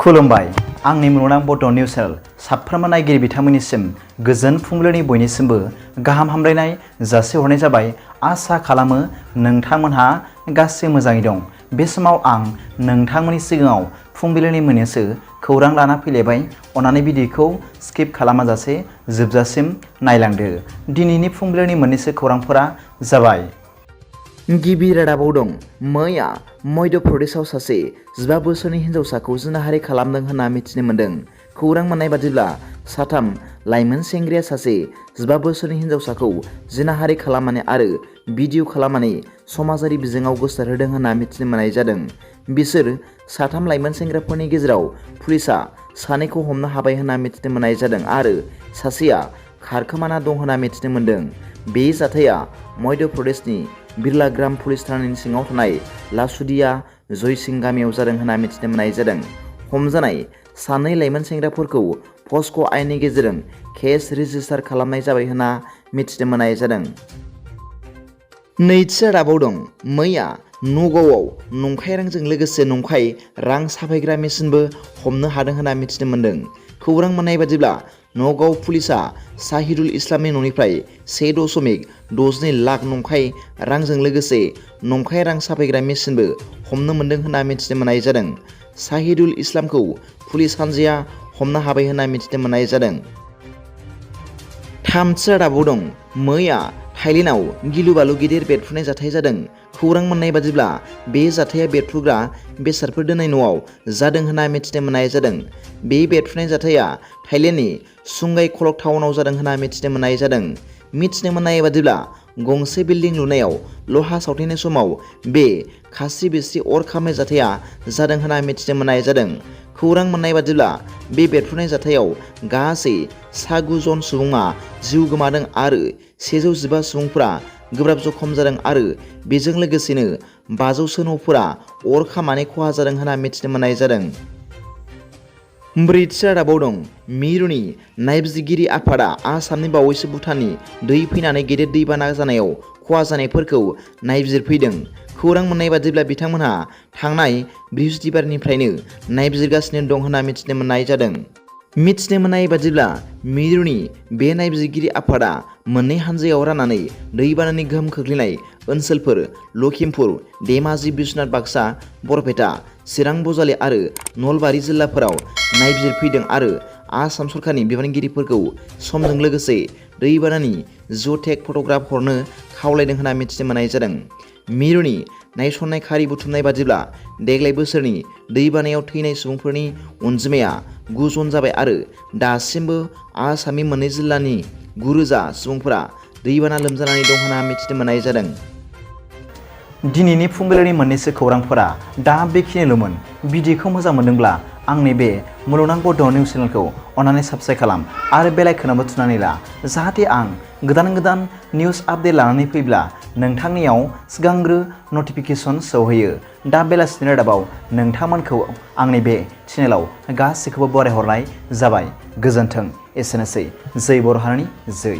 खुलुमबाय आंनि मुलुगनां बड' निउस चेनेल साफ्रोमबो नायगिरि बिथांमोननिसिम गोजोन फुंबिलिनि बयनिसिमबो गाहाम हामलायनाय जासिहरनाय जाबाय। आसा खालामो नोंथांमोनहा गासै मोजाङै दं। बे समाव आं नोंथांमोननि सिगाङाव फुंबिलिनि मोननैसो खौरां लाना फैलायबाय। अन्नानै भिडिअखौ स्किप खालामाजासे जोबजासिम नायलांदो। दिनैनि फुंबिलिनि मोननैसो खौरांफोरा जाबाय। गिबि रादाबाव दं। मैया मध्य प्रदेशआव सासे 15 बोसोरनि हिन्जावसाखौ जिनाहारि खालामदों होनना मिथिनो मोन्दों। खौरां मोननाय बादिब्ला साथाम लाइमोन सेंग्राया सासे 15 बोसोरनि हिन्जावसाखौ जिनाहारि खालामनानै आरो भिडिअ खालामनानै समाजारि बिजोङाव गोसारहोदों होनना मिथिनो मोननाय जादों। बिसोर साथाम लाइमोन सेंग्राफोरनि गेजेराव पुलिसआ सानैखौ हमनो हाबाय होनना मिथिनो मोननाय जादों आरो सासेया खारखोमाना दं होनना मिथिनो मोन्दों। बे जाथाया मध्य प्रदेशनि बिरलाग्राम पुलिस थानानि सिङाव थानाय लासुदिया जयसिं गामियाव जादों होनना मिथिनो मोननाय जादों। हमजानाय सानै लाइमोन सेंग्राफोरखौ पस्क' आयेननि गेजेरजों केस रेजिस्टार खालामनाय जाबाय होनना मिथिनो मोननाय जादों। नैथि रादाबाव दं। मैया नगावआव नंखाय रांजों लोगोसे नंखाय रां साफायग्रा मेसिनबो हमनो हादों होनना मिथिनो मोन्दों। खौरां मोननाय बादिब्ला नगाव पुलिसआ साहिदुल इस्लामनि न'निफ्राय 1.62 लाख नंखाय रांजों लोगोसे नंखाय रां साफायग्रा मेसिनबो हमनो मोन्दों होनना मिथिनो मोननाय जादों। साहिदुल इस्लामखौ पुलिस हानजाया हमनो हाबाय होनना मिथिनो मोननाय जादों। थामथि रादाबाव दं। मैया थाइलेण्डआव गिलु बालु गिदिर बेरफ्रुनाय जाथाय जादों। खौरां मोननाय बादिब्ला बे जाथाया बेरफ्रुग्रा बेसादफोर दोननाय न'आव जादों होनना मिथिनो मोननाय जादों। बे बेरफ्रुनाय जाथाया थाइलेण्डनि सुंगाई खलक टाउनाव जादों होनना मिथिनो मोननाय जादों। मिथिनो मोननाय बादिब्ला गंसे बिल्डिं लुनायाव लहा सावथेनाय समाव बे खास्रि बिस्रि अर खामनाय जाथाया जादों होनना मिथिनो मोननाय जादों। खौरां मोननाय बादिब्ला बे बेरफ्रुनाय जाथायाव गासै 9 जन सुबुङा जिउ गोमादों आरो 115 सुबुंफोरा गोब्राब जखम जादों आरो बेजों लोगोसेनो 500सो न'फोरा अर खामनानै खहा जादों होनना मिथिनो मोननाय जादों। ब्रैथि रादाबाव दं। मिरुनि नायबिजिरगिरि आफादा आसामनि बावैसो भुटाननि दै फैनानै गेदेर दैबाना जानायाव खहा जानायफोरखौ नायबिजिरफैदों। खौरां मोननाय बादिब्ला बिथांमोनहा थांनाय बृहस्पतिबारनिफ्रायनो नायबिजिरगासिनो दं होनना मिथिनो मोननाय जादों। मिथिनो मोननाय बादिब्ला मिरुनि बे नायबिजिरगिरि आफादा मोननै हानजायाव राननानै दैबानानि गोहोम खोख्लैनाय ओनसोलफोर लखिमपुर, धेमाजि, बिश्वनाथ, बाक्सा, बरपेटा, चिरां, बजालि आरो नलबारि जिल्लाफोराव नायबिजिरफैदों आरो आसाम सरकारनि बिबानगिरिफोरखौ समजों लोगोसे दैबानानि जिअ'टेक फट'ग्राफ हरनो खावलायदों होनना मिथिनो मोननाय जादों। मिरुनि नायसंनाय खारि बुथुमनाय बादिब्ला देग्लाय बोसोरनि दैबानायाव थैनाय सुबुंफोरनि अनजिमाया 9 जन जाबाय आरो दासिमबो आसामनि मोननै जिल्लानि 9,000 सुबुंफोरा दैबाना लोमजानानै दं होनना मिथिनो मोननाय जादों। दिनैनि फुंबिलिनि मोननैसो खौरांफोरा दा बेखिनिल'मोन। भिडिअखौ मोजां मोनदोंब्ला आंनि बे मुलुगनां बड' निउस चेनेलखौ अन्नानै साबस्क्राइब खालाम आरो बेल आइकनआवबो थुनानै ला, जाहाथे आं गोदान निउस आपडेट लानानै फैब्ला नोंथांनियाव सिगांग्रो नटिफिकेसन सौहैयो। दा बेलासिनि रादाबाव नोंथांमोनखौ आंनि बे चेनेलाव गासैखौबो बरायहरनाय जाबाय। गोजोन्थों। एसेनोसै। जै बर' हारिनि जै।